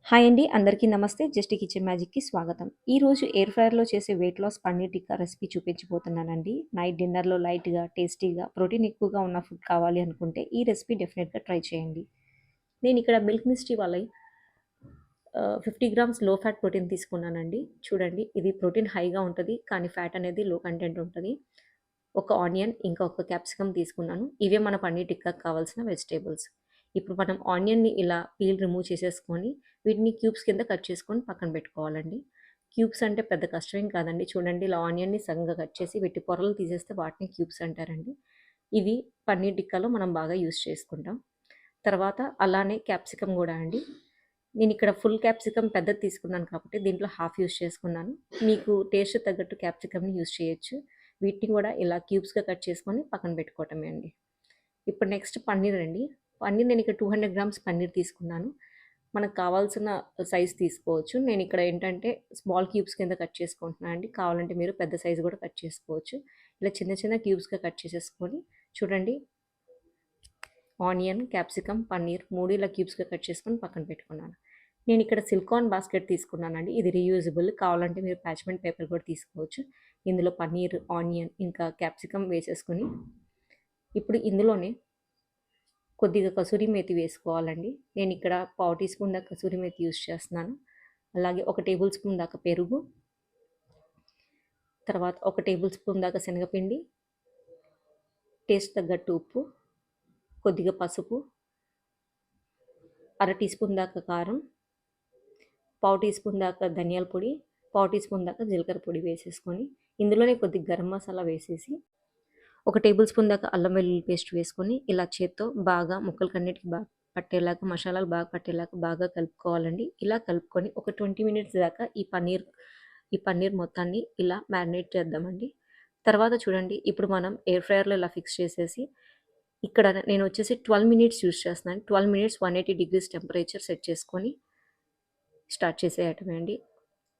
Hi అండి. అందరికీ నమస్తే. జస్ట్ కిచెన్ మ్యాజిక్‌కి స్వాగతం. ఈరోజు ఎయిర్ ఫ్రైయర్‌లో చేసే weight loss paneer tikka recipe చూపించబోతున్నానండి. నైట్ డిన్నర్‌లో లైట్‌గా, టేస్టీగా, ప్రోటీన్ ఎక్కువగా ఉన్న ఫుడ్ కావాలి అనుకుంటే ఈ రెసిపీ డెఫినెట్‌గా ట్రై చేయండి. నేను ఇక్కడ మిల్క్ మిస్టీ వాళ్ళయి 50 గ్రామ్స్ లో ఫ్యాట్ ప్రోటీన్ తీసుకున్నానండి. చూడండి ఇది ప్రోటీన్ హైగా ఉంటది. కానీ ఫ్యాట్ అనేది లో కంటెంట్ ఉంటది. ఒక ఆనియన్, ఇంకా ఒక క్యాప్సికమ్ తీసుకున్నాను. ఇవే మన పన్నీర్ టిక్కాకి కావాల్సిన వెజిటబుల్స్. ఇప్పుడు మనం ఆనియన్‌ని ఇలా పీల్ రిమూవ్ చేసేసుకొని, వీటిని క్యూబ్స్ కింద కట్ చేసుకొని పక్కన పెట్టుకోవాలండి. క్యూబ్స్ అంటే పెద్ద కష్టమేం కాదండి. చూడండి ఇలా ఆనియన్‌ని సగంగా కట్ చేసి వీటి పొరలు తీసేస్తే వాటిని క్యూబ్స్ అంటారండి. ఇవి పన్నీర్ టిక్కాలో మనం బాగా యూజ్ చేసుకుంటాం. తర్వాత అలానే క్యాప్సికమ్ గూడా అండి. నేనిక్కడ ఫుల్ క్యాప్సికమ్ పెద్దది తీసుకున్నాను కాబట్టి దీంట్లో హాఫ్ యూజ్ చేసుకున్నాను. మీకు టేస్ట్ తగ్గట్టు క్యాప్సికమ్‌ని యూజ్ చేయొచ్చు. వీటిని కూడా ఇలా క్యూబ్స్‌గా కట్ చేసుకొని పక్కన పెట్టుకోవటమే అండి. ఇప్పుడు నెక్స్ట్ పన్నీర్ అండి. పన్నీర్ నేనిక్కడ 200 గ్రామ్స్ పన్నీర్ తీసుకున్నాను. మనకు కావాల్సిన సైజ్ తీసుకోవచ్చు. నేనిక్కడ ఏంటంటే స్మాల్ క్యూబ్స్ కింద కట్ చేసుకుంటున్నా అండి. కావాలంటే మీరు పెద్ద సైజ్ కూడా కట్ చేసుకోవచ్చు. ఇలా చిన్న చిన్న క్యూబ్స్‌గా కట్ చేసేసుకొని చూడండి ఆనియన్, క్యాప్సికమ్, పన్నీర్ 3 ఇలా క్యూబ్స్‌గా కట్ చేసుకొని పక్కన పెట్టుకున్నాను. నేనిక్కడ సిలికాన్ బాస్కెట్ తీసుకున్నానండి. ఇది రీయూజబుల్. కావాలంటే మీరు పార్చ్‌మెంట్ పేపర్ కూడా తీసుకోవచ్చు. ఇందులో పన్నీర్, ఆనియన్ ఇంకా క్యాప్సికమ్ వేసేసుకొని ఇప్పుడు ఇందులోనే కొద్దిగా కసూరి మేతి వేసుకోవాలండి. నేనిక్కడ పావు టీ స్పూన్ దాకా కసూరి మేతి యూజ్ చేస్తున్నాను. అలాగే ఒక టేబుల్ స్పూన్ దాకా పెరుగు, తర్వాత ఒక టేబుల్ స్పూన్ దాకా శనగపిండి, టేస్ట్ తగ్గట్టు ఉప్పు, కొద్దిగా పసుపు, అర టీ స్పూన్ దాకా కారం, పావు టీ స్పూన్ దాకా ధనియాల పొడి, పావు టీ స్పూన్ దాకా జీలకర్ర పొడి వేసేసుకొని ఇందులోనే కొద్దిగా గరం మసాలా వేసేసి ఒక టేబుల్ స్పూన్ దాకా అల్లం వెల్లుల్లి పేస్ట్ వేసుకొని ఇలా చేత్తో బాగా ముక్కలకన్నిటికి బాగా పట్టేలాగా మసాలాలు బాగా పట్టేలాగా బాగా కలుపుకోవాలండి. ఇలా కలుపుకొని ఒక 20 మినిట్స్ దాకా ఈ పన్నీర్ మొత్తాన్ని ఇలా మ్యారినేట్ చేద్దామండి. తర్వాత చూడండి ఇప్పుడు మనం ఎయిర్ ఫ్రైయర్‌లో ఇలా ఫిక్స్ చేసేసి ఇక్కడ నేను వచ్చేసి 12 మినిట్స్ యూజ్ చేస్తున్నాను. 12 మినిట్స్ 180 డిగ్రీస్ టెంపరేచర్ సెట్ చేసుకొని స్టార్ట్ చేసేయటమే అండి.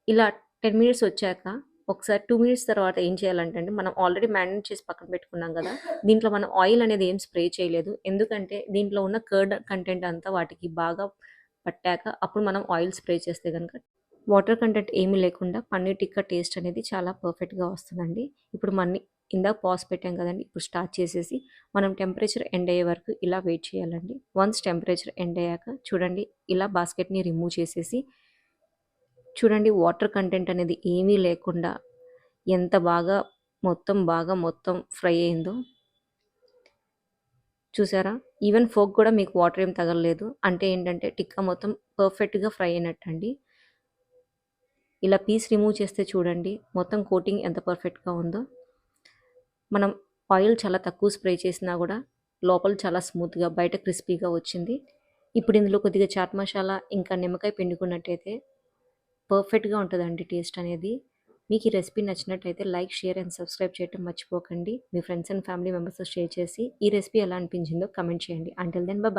ఇలా 10 మినిట్స్ వచ్చాక ఒకసారి 2 మినిట్స్ తర్వాత ఏం చేయాలంటే అండి, మనం ఆల్రెడీ మ్యారినేట్ చేసి పక్కన పెట్టుకున్నాం కదా! దీంట్లో మనం ఆయిల్ అనేది ఏం స్ప్రే చేయలేదు. ఎందుకంటే దీంట్లో ఉన్న కర్డ్ కంటెంట్ అంతా వాటికి బాగా పట్టాక అప్పుడు మనం ఆయిల్ స్ప్రే చేస్తే గనుక వాటర్ కంటెంట్ ఏమీ లేకుండా పన్నీర్ టిక్కా టేస్ట్ అనేది చాలా పర్ఫెక్ట్‌గా వస్తదండి. ఇప్పుడు ఇందాక పాజ్ పెట్టాం కదండీ! ఇప్పుడు స్టార్ట్ చేసేసి మనం టెంపరేచర్ ఎండ్ అయ్యే వరకు ఇలా వెయిట్ చేయాలండి. వన్స్ టెంపరేచర్ ఎండ్ అయ్యాక చూడండి ఇలా బాస్కెట్‌ని రిమూవ్ చేసేసి చూడండి వాటర్ కంటెంట్ అనేది ఏమీ లేకుండా ఎంత బాగా మొత్తం ఫ్రై అయిందో చూసారా? ఈవెన్ ఫోర్క్ కూడా మీకు వాటర్ ఏం తగలలేదు. అంటే ఏంటంటే టిక్కా మొత్తం పర్ఫెక్ట్‌గా ఫ్రై అయినట్టండి. ఇలా పీస్ రిమూవ్ చేస్తే చూడండి మొత్తం కోటింగ్ ఎంత పర్ఫెక్ట్‌గా ఉందో. మనం ఆయిల్ చాలా తక్కువ స్ప్రే చేసినా కూడా లోపల చాలా స్మూత్‌గా బయట క్రిస్పీగా వచ్చింది. ఇప్పుడు ఇందులో కొద్దిగా చాట్ మసాలా ఇంకా నిమ్మకాయ పిండుకున్నట్టయితే పర్ఫెక్ట్‌గా ఉంటదండి టేస్ట్ అనేది. మీకు ఈ రెసిపీ నచ్చినట్టయితే లైక్, షేర్ అండ్ సబ్స్క్రైబ్ చేయటం మర్చిపోకండి. మీ ఫ్రెండ్స్ అండ్ ఫ్యామిలీ మెంబర్స్‌తో షేర్ చేసి ఈ రెసిపీ ఎలా అనిపించిందో కామెంట్ చేయండి. Until then bye.